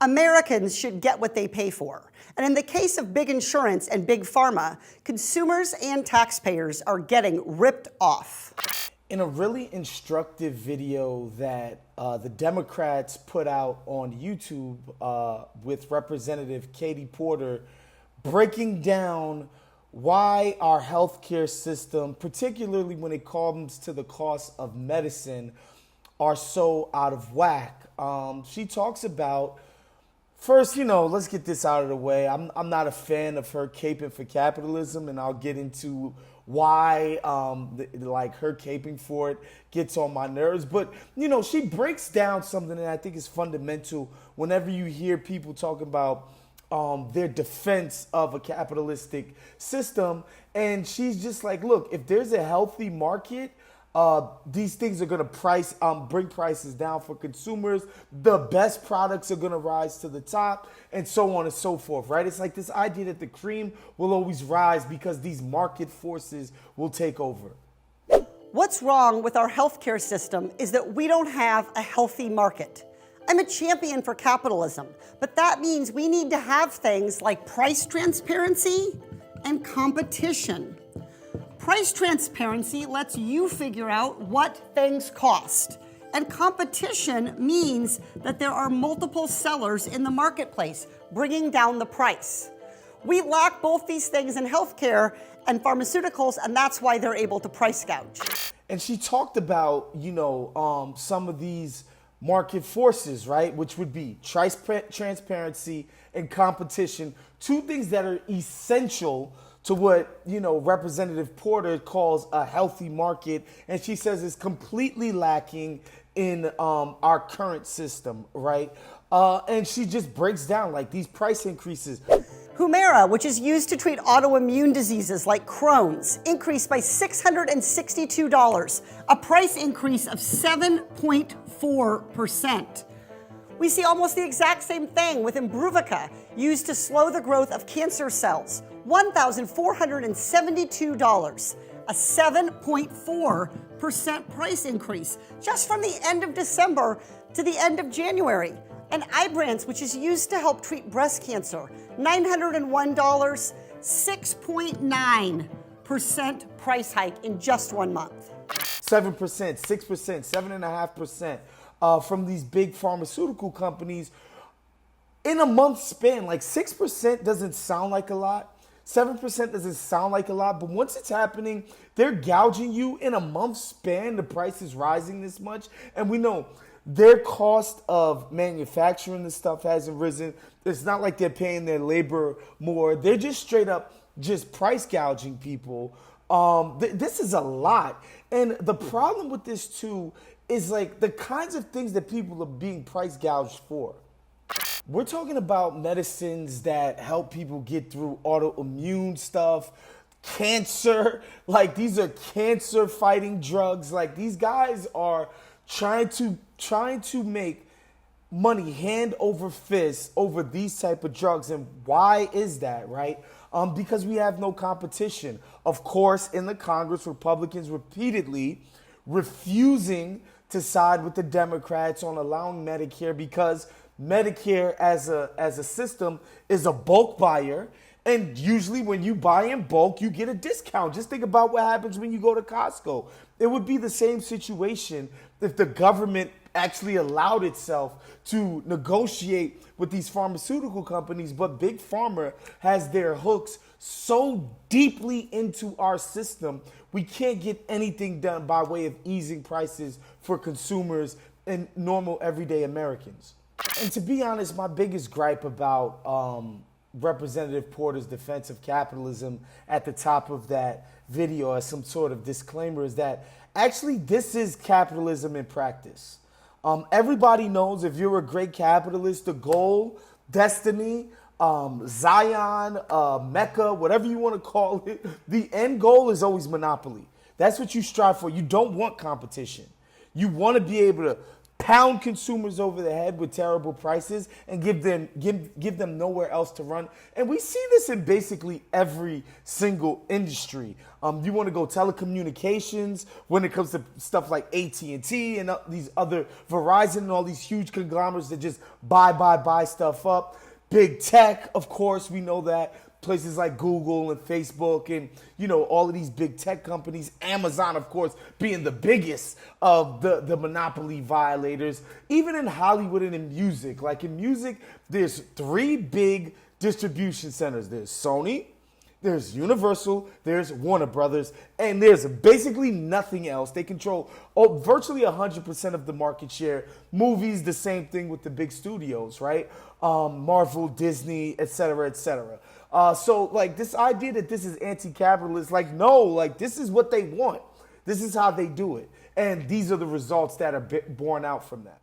Americans should get what they pay for. And in the case of big insurance and big pharma, consumers and taxpayers are getting ripped off. In a really instructive video that the Democrats put out on YouTube with Representative Katie Porter, breaking down why our healthcare system, particularly when it comes to the cost of medicine, are so out of whack. She talks about, first, let's get this out of the way. I'm not a fan of her caping for capitalism, and I'll get into why her caping for it gets on my nerves. But, she breaks down something that I think is fundamental whenever you hear people talk about their defense of a capitalistic system. And she's just like, look, if there's a healthy market, these things are going to bring prices down for consumers. The best products are going to rise to the top, and so on and so forth, right? It's like this idea that the cream will always rise because these market forces will take over. What's wrong with our healthcare system is that we don't have a healthy market. I'm a champion for capitalism, but that means we need to have things like price transparency and competition. Price transparency lets you figure out what things cost. And competition means that there are multiple sellers in the marketplace, bringing down the price. We lack both these things in healthcare and pharmaceuticals, and that's why they're able to price gouge. And she talked about, some of these market forces, right? Which would be transparency and competition, two things that are essential to what, Representative Porter calls a healthy market. And she says is completely lacking in our current system, right? And she just breaks down like these price increases. Humira, which is used to treat autoimmune diseases like Crohn's, increased by $662, a price increase of 7.4%. We see almost the exact same thing with Imbruvica, used to slow the growth of cancer cells, $1,472, a 7.4% price increase just from the end of December to the end of January. And Ibrance, which is used to help treat breast cancer, $901, 6.9% price hike in just 1 month. 7%, 6%, 7.5% from these big pharmaceutical companies in a month span. Like 6% doesn't sound like a lot. 7% doesn't sound like a lot, but once it's happening, they're gouging you in a month span. The price is rising this much, and we know their cost of manufacturing this stuff hasn't risen. It's not like they're paying their labor more. They're just straight up just price gouging people. This is a lot. And the problem with this too is like the kinds of things that people are being price gouged for. We're talking about medicines that help people get through autoimmune stuff, cancer. Like these are cancer fighting drugs. Like these guys are trying to make money hand over fist over these type of drugs. And why is that, right? Because we have no competition. Of course, in the Congress, Republicans repeatedly refusing to side with the Democrats on allowing Medicare, because Medicare as a system is a bulk buyer. And usually when you buy in bulk, you get a discount. Just think about what happens when you go to Costco. It would be the same situation if the government actually allowed itself to negotiate with these pharmaceutical companies. But Big Pharma has their hooks so deeply into our system, we can't get anything done by way of easing prices for consumers and normal everyday Americans. And to be honest, my biggest gripe about Representative Porter's defense of capitalism at the top of that video as some sort of disclaimer is that actually this is capitalism in practice. Everybody knows if you're a great capitalist, the goal, destiny, Zion, Mecca, whatever you want to call it, the end goal is always monopoly. That's what you strive for. You don't want competition. You want to be able to pound consumers over the head with terrible prices and give them nowhere else to run. And we see this in basically every single industry. You want to go telecommunications when it comes to stuff like AT&T and these other Verizon and all these huge conglomerates that just buy stuff up. Big tech, of course, we know that. Places like Google and Facebook and, all of these big tech companies. Amazon, of course, being the biggest of the monopoly violators. Even in Hollywood and in music. Like in music, there's 3 big distribution centers. There's Sony, there's Universal, there's Warner Brothers, and there's basically nothing else. They control virtually 100% of the market share. Movies, the same thing with the big studios, right? Marvel, Disney, et cetera, et cetera. So, like, this idea that this is anti-capitalist, like, no, like, this is what they want. This is how they do it. And these are the results that are born out from that.